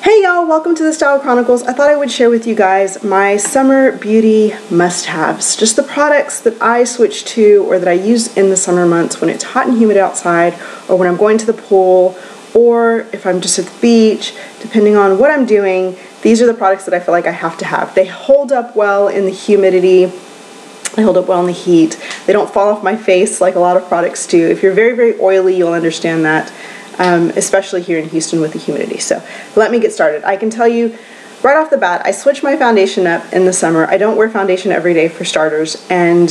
Hey y'all, welcome to the Style Chronicles. I thought I would share with you guys my summer beauty must-haves. Just the products that I switch to or that I use in the summer months when it's hot and humid outside, or when I'm going to the pool, or if I'm just at the beach. Depending on what I'm doing, these are the products that I feel like I have to have. They hold up well in the humidity. They hold up well in the heat. They don't fall off my face like a lot of products do. If you're very, very oily, you'll understand that. Especially here in Houston with the humidity. So let me get started. I can tell you right off the bat, I switch my foundation up in the summer. I don't wear foundation every day for starters, and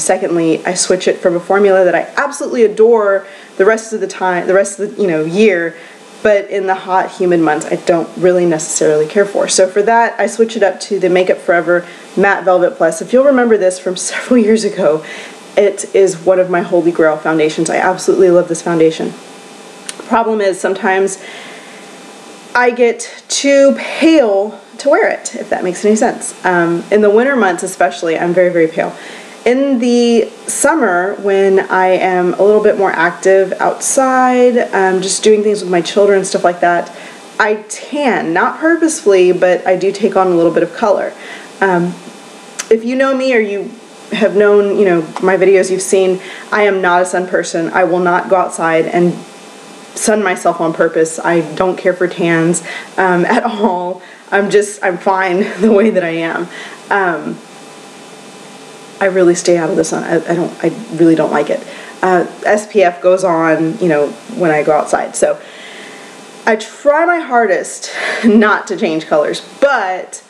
secondly, I switch it from a formula that I absolutely adore the rest of the time, the rest of the year, but in the hot, humid months, I don't really necessarily care for. So for that, I switch it up to the Makeup Forever Matte Velvet Plus. If you'll remember this from several years ago, it is one of my holy grail foundations. I absolutely love this foundation. Problem is sometimes I get too pale to wear it, if that makes any sense. In the winter months especially, I'm very, very pale. In the summer, when I am a little bit more active outside, just doing things with my children and stuff like that, I tan, not purposefully, but I do take on a little bit of color. If you know me or you have known, my videos you've seen, I am not a sun person. I will not go outside and sun myself on purpose. I don't care for tans at all. I'm fine the way that I am. I really stay out of the sun. I really don't like it. SPF goes on, when I go outside. So I try my hardest not to change colors, but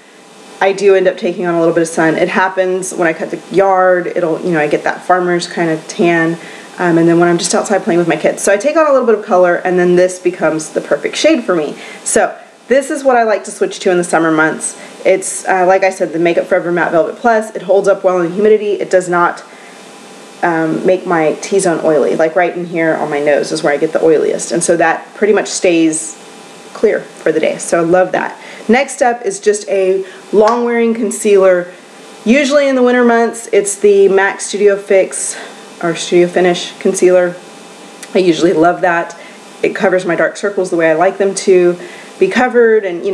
I do end up taking on a little bit of sun. It happens when I cut the yard. I get that farmer's kind of tan. And then when I'm just outside playing with my kids. So I take on a little bit of color, and then this becomes the perfect shade for me. So this is what I like to switch to in the summer months. It's, like I said, the Makeup Forever Matte Velvet Plus. It holds up well in humidity. It does not make my T-zone oily. Like right in here on my nose is where I get the oiliest. And so that pretty much stays clear for the day. So I love that. Next up is just a long-wearing concealer. Usually in the winter months, it's the MAC Studio Fix or Studio Finish concealer. I usually love that. It covers my dark circles the way I like them to be covered, and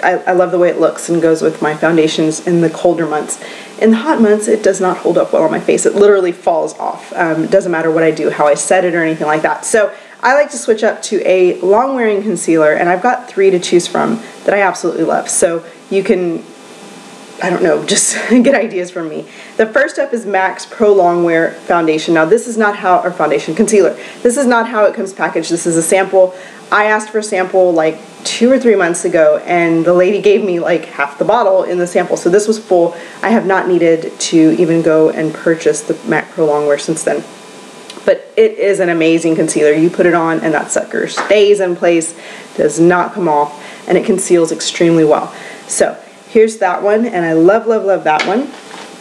I love the way it looks and goes with my foundations in the colder months. In the hot months, it does not hold up well on my face. It literally falls off. It doesn't matter what I do, how I set it or anything like that. So I like to switch up to a long-wearing concealer, and I've got 3 to choose from that I absolutely love. So you can, just get ideas from me. The first up is MAC's Pro Longwear Foundation. Now this is not how, or foundation concealer. This is not how it comes packaged. This is a sample. I asked for a sample like 2 or 3 months ago, and the lady gave me like half the bottle in the sample. So this was full. I have not needed to even go and purchase the MAC Pro Longwear since then. But it is an amazing concealer. You put it on and that sucker stays in place, does not come off, and it conceals extremely well. So here's that one, and I love, love, love that one.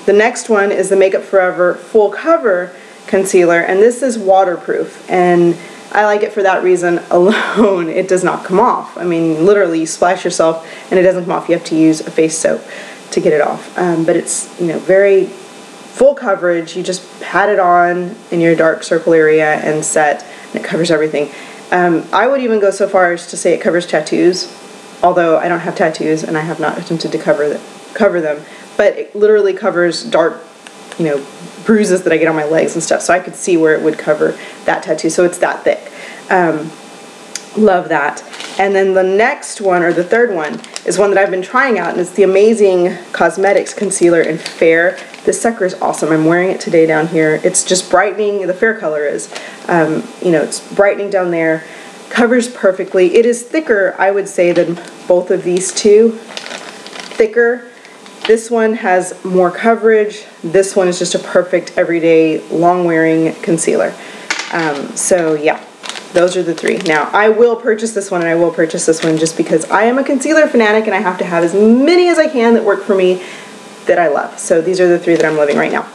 The next one is the Makeup Forever Full Cover Concealer, and this is waterproof, and I like it for that reason alone. It does not come off. I mean, literally, you splash yourself and it doesn't come off. You have to use a face soap to get it off. But it's, very full coverage. You just pat it on in your dark circle area and set, and it covers everything. I would even go so far as to say it covers tattoos, although I don't have tattoos and I have not attempted to cover them, but it literally covers dark, bruises that I get on my legs and stuff, so I could see where it would cover that tattoo, so it's that thick. Love that. And then the next one, or the third one, is one that I've been trying out, and it's the Amazing Cosmetics Concealer in Fair. This sucker is awesome. I'm wearing it today down here. It's just brightening, the fair color is, it's brightening down there, covers perfectly. It is thicker, I would say, than both of these two. Thicker. This one has more coverage. This one is just a perfect everyday long-wearing concealer. So yeah, those are the 3. Now, I will purchase this one, and I will purchase this one just because I am a concealer fanatic and I have to have as many as I can that work for me that I love. So these are the 3 that I'm loving right now.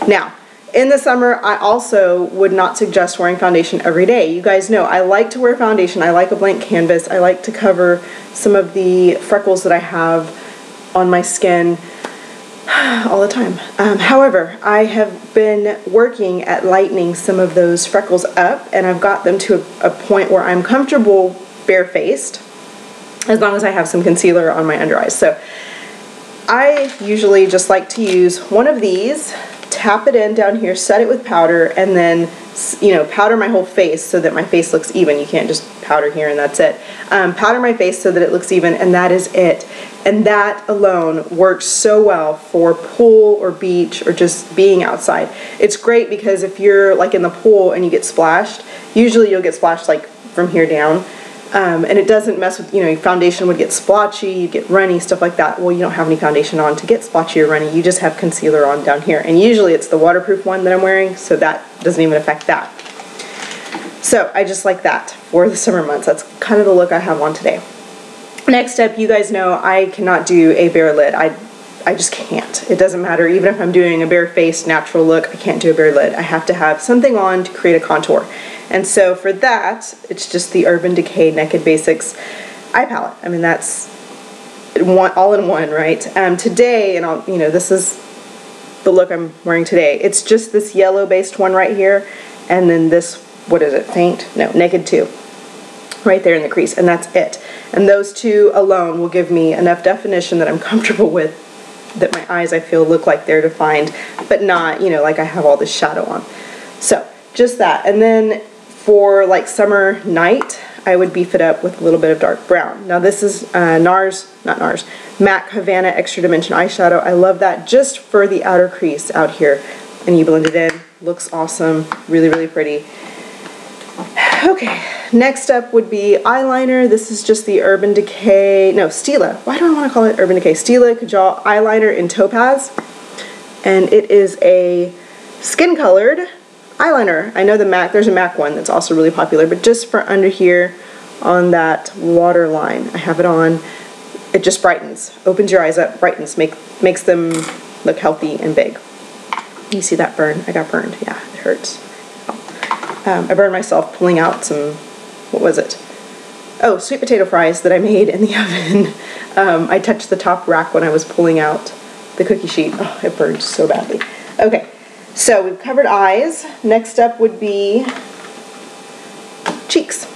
Now, in the summer, I also would not suggest wearing foundation every day. You guys know I like to wear foundation. I like a blank canvas. I like to cover some of the freckles that I have on my skin all the time. However, I have been working at lightening some of those freckles up, and I've got them to a point where I'm comfortable barefaced. as long as I have some concealer on my under eyes. So I usually just like to use one of these, tap it in down here, set it with powder, and then, you know, powder my whole face so that my face looks even. You can't just powder here and that's it. Powder my face so that it looks even, and that is it. And that alone works so well for pool or beach or just being outside. It's great because if you're like in the pool and you get splashed, usually you'll get splashed like from here down. And it doesn't mess with, you know, your foundation would get splotchy, you get runny, stuff like that. Well, you don't have any foundation on to get splotchy or runny. You just have concealer on down here. And usually it's the waterproof one that I'm wearing, so that doesn't even affect that. So I just like that for the summer months. That's kind of the look I have on today. Next up, you guys know I cannot do a bare lid. I just can't. It doesn't matter. Even if I'm doing a bare face natural look, I can't do a bare lid. I have to have something on to create a contour. And so for that, it's just the Urban Decay Naked Basics eye palette. I mean, that's all in one, right? Today, and you know, this is the look I'm wearing today. It's just this yellow-based one right here, and then this, what is it, Faint? No, Naked 2, right there in the crease, and that's it. And those two alone will give me enough definition that I'm comfortable with, that my eyes, I feel, look like they're defined, but not, you know, like I have all this shadow on. So, just that. And then for like summer night, I would beef it up with a little bit of dark brown. Now this is MAC Havana Extra Dimension Eyeshadow. I love that just for the outer crease out here. And you blend it in. Looks awesome. Really, really pretty. Okay, next up would be eyeliner. This is just the Urban Decay, no, Stila. Why do I want to call it Urban Decay? Stila Kajal eyeliner in Topaz. And it is a skin colored eyeliner. I know the MAC, there's a MAC one that's also really popular, but just for under here on that waterline, I have it on. It just brightens, opens your eyes up, brightens, makes them look healthy and big. You see that burn? I got burned. Yeah, it hurts. I burned myself pulling out some, what was it? Oh, sweet potato fries that I made in the oven. I touched the top rack when I was pulling out the cookie sheet. Oh, it burned so badly. Okay. So we've covered eyes. Next up would be cheeks.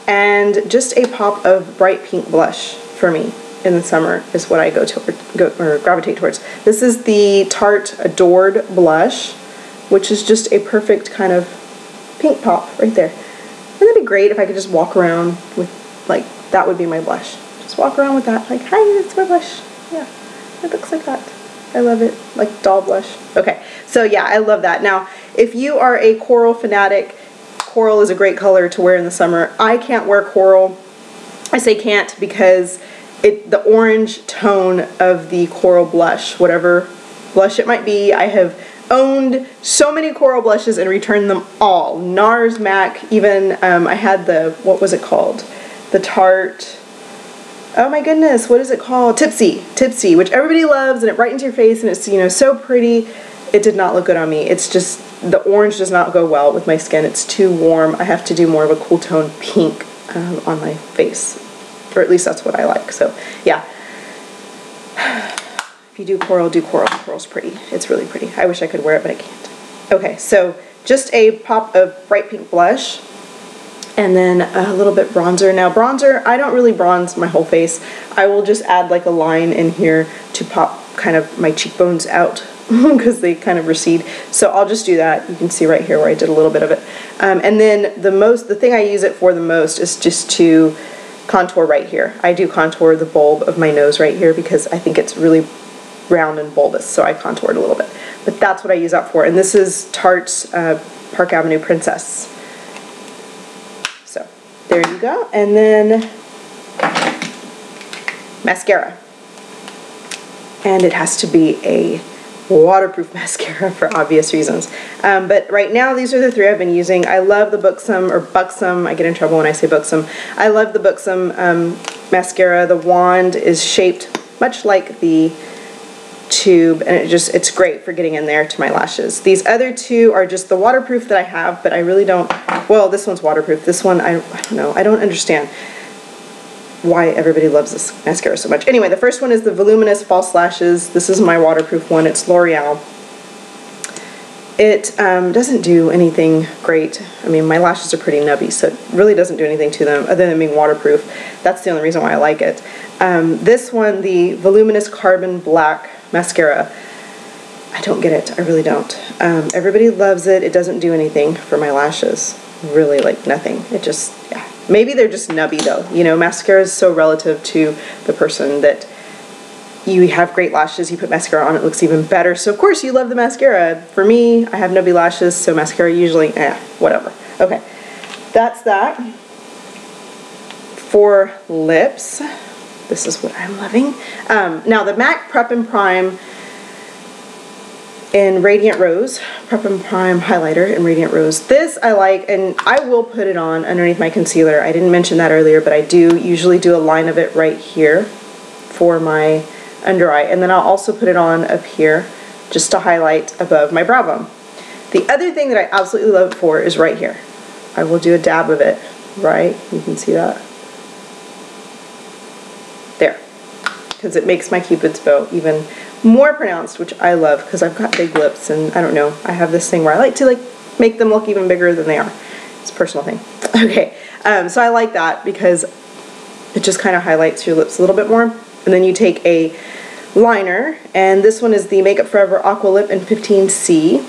And just a pop of bright pink blush for me in the summer is what I gravitate towards. This is the Tarte Adored blush, which is just a perfect kind of pink pop right there. Wouldn't it be great if I could just walk around with, like, that would be my blush. Just walk around with that, like, hi, it's my blush. Yeah, it looks like that. I love it, like doll blush. Okay, so yeah, I love that. Now, if you are a coral fanatic, coral is a great color to wear in the summer. I can't wear coral. I say can't because the orange tone of the coral blush, whatever blush it might be, I have owned so many coral blushes and returned them all. Nars, MAC, even I had the, what was it called? The Tarte, oh my goodness, what is it called? Tipsy, which everybody loves, and it brightens your face, and it's, you know, so pretty. It did not look good on me. It's just, the orange does not go well with my skin. It's too warm. I have to do more of a cool tone pink on my face, or at least that's what I like. So yeah, if you do coral, do coral. Coral's pretty. It's really pretty. I wish I could wear it, but I can't. Okay, so just a pop of bright pink blush. And then a little bit bronzer. Now bronzer, I don't really bronze my whole face. I will just add like a line in here to pop kind of my cheekbones out because they kind of recede. So I'll just do that. You can see right here where I did a little bit of it. And then the thing I use it for the most is just to contour right here. I do contour the bulb of my nose right here because I think it's really round and bulbous, so I contour it a little bit. But that's what I use that for. And this is Tarte's Park Avenue Princess. There you go. And then mascara. And it has to be a waterproof mascara for obvious reasons. But right now, these are the three I've been using. I love the Buxom, I get in trouble when I say Buxom. I love the Buxom mascara. The wand is shaped much like the tube, and it's great for getting in there to my lashes. These other two are just the waterproof that I have, but I really don't, well, this one's waterproof. This one, I don't know, I don't understand why everybody loves this mascara so much. Anyway, the first one is the Voluminous False Lashes. This is my waterproof one. It's Loreal. It doesn't do anything great. I mean, my lashes are pretty nubby, so it really doesn't do anything to them other than being waterproof. That's the only reason why I like it. This one, the Voluminous Carbon Black Mascara, I don't get it. I really don't. Everybody loves it. It doesn't do anything for my lashes. Really, like nothing. It just, yeah. Maybe they're just nubby though. You know, mascara is so relative to the person that you have great lashes, you put mascara on, it looks even better. So of course you love the mascara. For me, I have nubby lashes, so mascara usually, whatever. Okay, that's that. For lips, this is what I'm loving. Now the MAC Prep and Prime in Radiant Rose, Prep and Prime highlighter in Radiant Rose. This I like, and I will put it on underneath my concealer. I didn't mention that earlier, but I do usually do a line of it right here for my under eye, and then I'll also put it on up here just to highlight above my brow bone. The other thing that I absolutely love it for is right here. I will do a dab of it, right? You can see that. There. Because it makes my Cupid's bow even more pronounced, which I love because I've got big lips, and I don't know, I have this thing where I like to like make them look even bigger than they are. It's a personal thing. Okay, so I like that because it just kind of highlights your lips a little bit more. And then you take a liner, and this one is the Makeup Forever Aqua Lip in 15C,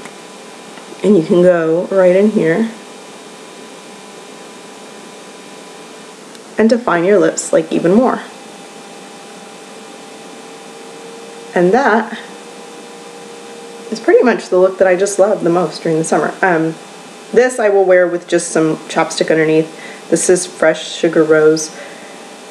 and you can go right in here and define your lips like even more. And that is pretty much the look that I just love the most during the summer. This I will wear with just some chapstick underneath. This is Fresh Sugar Rose,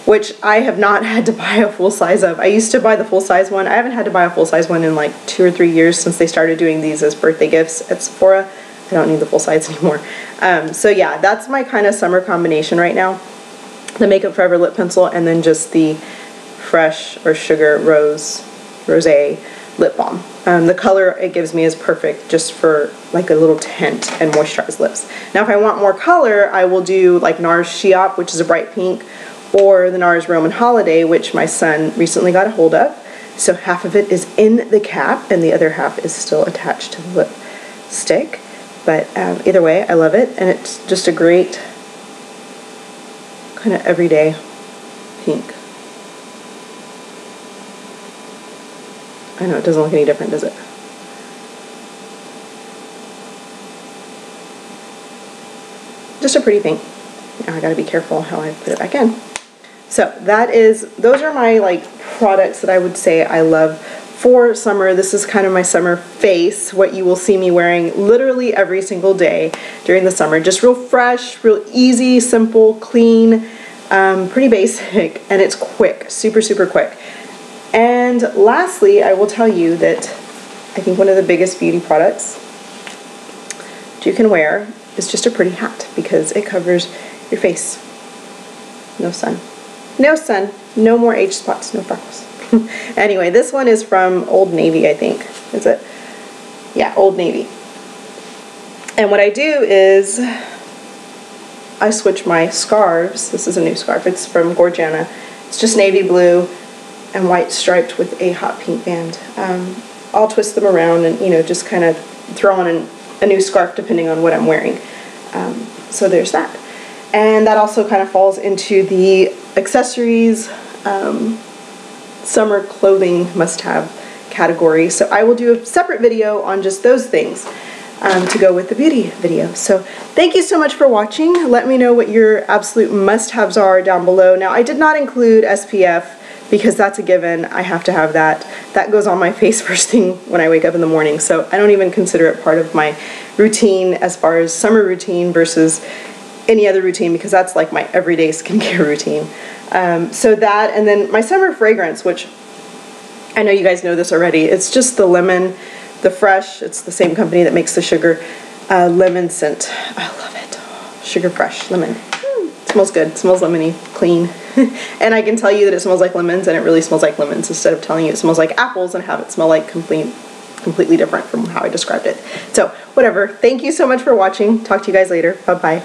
which I have not had to buy a full size of. I used to buy the full size one. I haven't had to buy a full size one in like 2 or 3 years since they started doing these as birthday gifts at Sephora. I don't need the full size anymore. So yeah, that's my kind of summer combination right now. The Makeup Forever lip pencil, and then just the Fresh or Sugar Rosé lip balm. The color it gives me is perfect just for like a little tint and moisturized lips. Now if I want more color, I will do like Nars Sheop, which is a bright pink, or the Nars Roman Holiday, which my son recently got a hold of. So half of it is in the cap and the other half is still attached to the lipstick. But either way, I love it, and it's just a great kind of everyday pink. I know it doesn't look any different, does it? Just a pretty pink. Now I gotta be careful how I put it back in. So those are my like products that I would say I love for summer. This is kind of my summer face, what you will see me wearing literally every single day during the summer. Just real fresh, real easy, simple, clean, pretty basic, and it's quick, super, super quick. And lastly, I will tell you that I think one of the biggest beauty products you can wear is just a pretty hat, because it covers your face. No sun. No sun. No more age spots. No freckles. Anyway, this one is from Old Navy, I think. Is it? Yeah, Old Navy. And what I do is I switch my scarves. This is a new scarf. It's from Gorgiana. It's just navy blue and white striped with a hot pink band. I'll twist them around and, you know, just kind of throw on a new scarf depending on what I'm wearing. So there's that. And that also kind of falls into the accessories, summer clothing must-have category. So I will do a separate video on just those things to go with the beauty video. So thank you so much for watching. Let me know what your absolute must-haves are down below. Now, I did not include SPF because that's a given. I have to have that. That goes on my face first thing when I wake up in the morning. So I don't even consider it part of my routine as far as summer routine versus any other routine, because that's like my everyday skincare routine. So that, and then my summer fragrance, which I know you guys know this already. It's just the lemon, the Fresh. It's the same company that makes the sugar lemon scent. I love it. Sugar Fresh lemon. It smells good. It smells lemony, clean. And I can tell you that it smells like lemons, and it really smells like lemons, instead of telling you it smells like apples and have it smell like completely different from how I described it. So whatever. Thank you so much for watching. Talk to you guys later. Bye-bye.